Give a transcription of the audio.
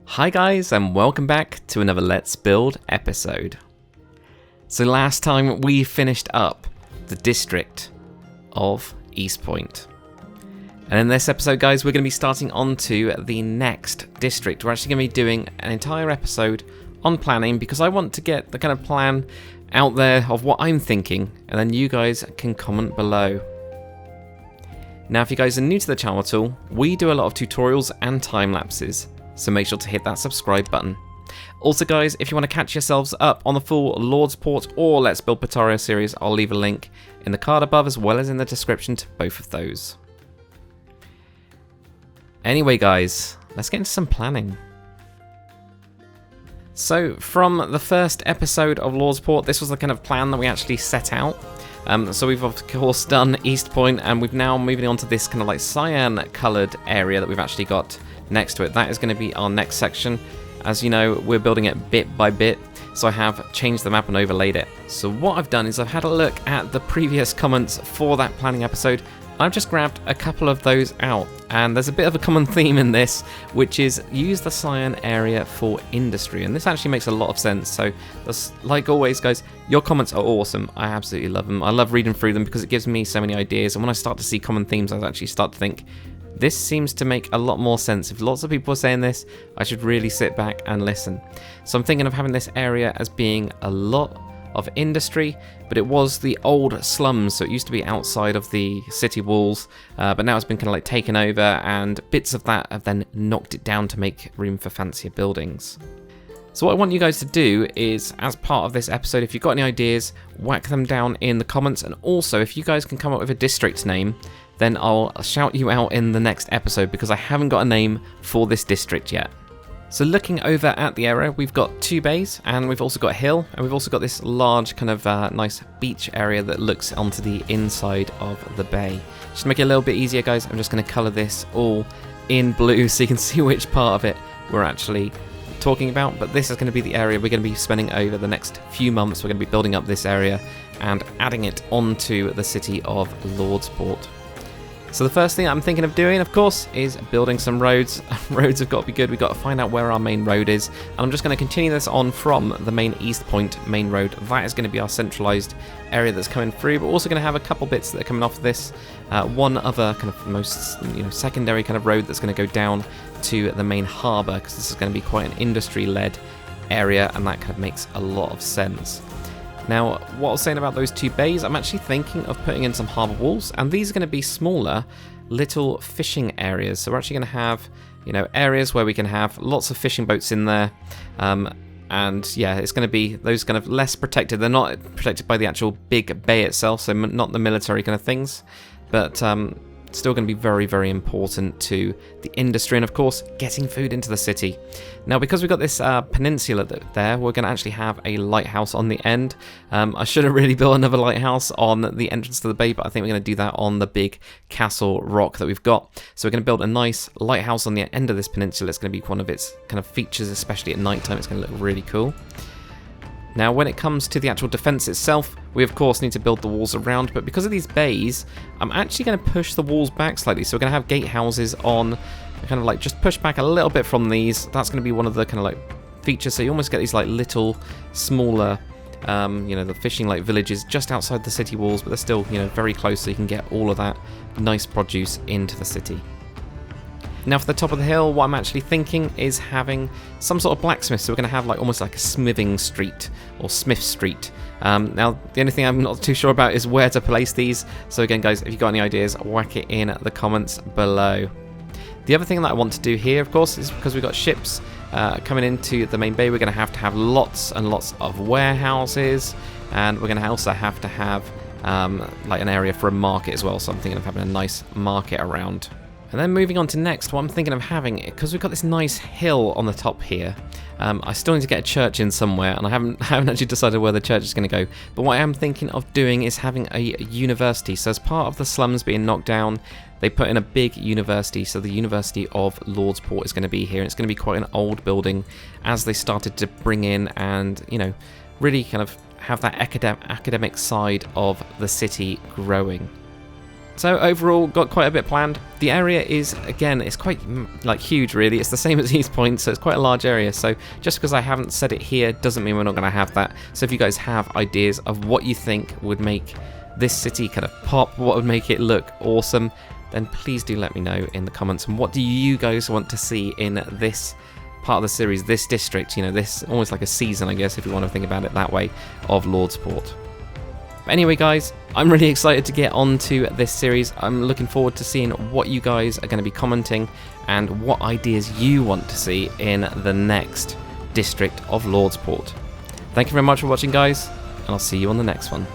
Hi guys, and welcome back to another Let's Build episode. So last time we finished up the district of East Point. And in this episode, guys, we're going to be starting on to the next district. We're actually going to be doing an entire episode on planning because I want to get the kind of plan out there of what I'm thinking, and then you guys can comment below. Now, if you guys are new to the channel at all, we do a lot of tutorials and time lapses. So make sure to hit that subscribe button. Also guys, if you want to catch yourselves up on the full Lordsport or Let's Build Pataria series, I'll leave a link in the card above as well as in the description to both of those. Anyway guys, let's get into some planning. So from the first episode of Lordsport, this was the kind of plan that we actually set out. So we've of course done East Point, and we've now moving on to this kind of like cyan coloured area that we've actually got next to it. That is going to be our next section. As you know, we're building it bit by bit, so I have changed the map and overlaid it. So what I've done is I've had a look at the previous comments for that planning episode. I've just grabbed a couple of those out, and there's a bit of a common theme in this, which is use the cyan area for industry, and this actually makes a lot of sense. So that's, like always guys, your comments are awesome. I absolutely love them. I love reading through them because it gives me so many ideas, and when I start to see common themes, I actually start to think, this seems to make a lot more sense. If lots of people are saying this, I should really sit back and listen. So I'm thinking of having this area as being a lot of industry, but it was the old slums, so it used to be outside of the city walls, but now it's been kind of like taken over, and bits of that have then knocked it down to make room for fancier buildings. So what I want you guys to do is, as part of this episode, if you've got any ideas, whack them down in the comments, and also if you guys can come up with a district name, then I'll shout you out in the next episode because I haven't got a name for this district yet. So looking over at the area, we've got two bays, and we've also got a hill, and we've also got this large kind of nice beach area that looks onto the inside of the bay. Just to make it a little bit easier guys, I'm just going to colour this all in blue so you can see which part of it we're actually talking about. But this is going to be the area we're going to be spending over the next few months. We're going to be building up this area and adding it onto the city of Lordsport. So the first thing I'm thinking of doing, of course, is building some roads. Roads have got to be good. We've got to find out where our main road is. And I'm just going to continue this on from the main East Point main road. That is going to be our centralised area that's coming through. But we're also going to have a couple bits that are coming off this. One other kind of most secondary kind of road that's going to go down to the main harbour, because this is going to be quite an industry-led area, and that kind of makes a lot of sense. Now, what I was saying about those two bays, I'm actually thinking of putting in some harbour walls, and these are going to be smaller little fishing areas. So we're actually going to have, areas where we can have lots of fishing boats in there, and yeah, it's going to be those kind of less protected. They're not protected by the actual big bay itself, so not the military kind of things, but still going to be very, very important to the industry and of course getting food into the city. Now, because we've got this peninsula there, we're going to actually have a lighthouse on the end. I should have really built another lighthouse on the entrance to the bay, but I think we're going to do that on the big castle rock that we've got. So we're going to build a nice lighthouse on the end of this peninsula. It's going to be one of its kind of features, especially at night time. It's going to look really cool. Now, when it comes to the actual defense itself, we of course need to build the walls around, but because of these bays, I'm actually going to push the walls back slightly. So we're going to have gatehouses on, kind of like just push back a little bit from these. That's going to be one of the kind of like features. So you almost get these like little smaller, the fishing like villages just outside the city walls, but they're still, very close, so you can get all of that nice produce into the city. Now for the top of the hill, what I'm actually thinking is having some sort of blacksmith. So we're going to have like almost like a smithing street or smith street. Now the only thing I'm not too sure about is where to place these. So again guys, if you've got any ideas, whack it in the comments below. The other thing that I want to do here, of course, is because we've got ships coming into the main bay, we're going to have lots and lots of warehouses, and we're going to also have to have like an area for a market as well. So I'm thinking of having a nice market around. And then moving on to next, what I'm thinking of having, because we've got this nice hill on the top here, I still need to get a church in somewhere, and I haven't actually decided where the church is going to go. But what I am thinking of doing is having a university. So as part of the slums being knocked down, they put in a big university. So the University of Lordsport is going to be here, and it's going to be quite an old building as they started to bring in and, really kind of have that academic side of the city growing. So overall, got quite a bit planned. The area is, again, it's quite like huge really. It's the same as East Point, so it's quite a large area. So just because I haven't said it here doesn't mean we're not going to have that. So if you guys have ideas of what you think would make this city kind of pop, what would make it look awesome, then please do let me know in the comments. And what do you guys want to see in this part of the series, this district, you know, this almost like a season, I guess, if you want to think about it that way, of Lordsport. But anyway, guys, I'm really excited to get on to this series. I'm looking forward to seeing what you guys are going to be commenting and what ideas you want to see in the next district of Lordsport. Thank you very much for watching, guys, and I'll see you on the next one.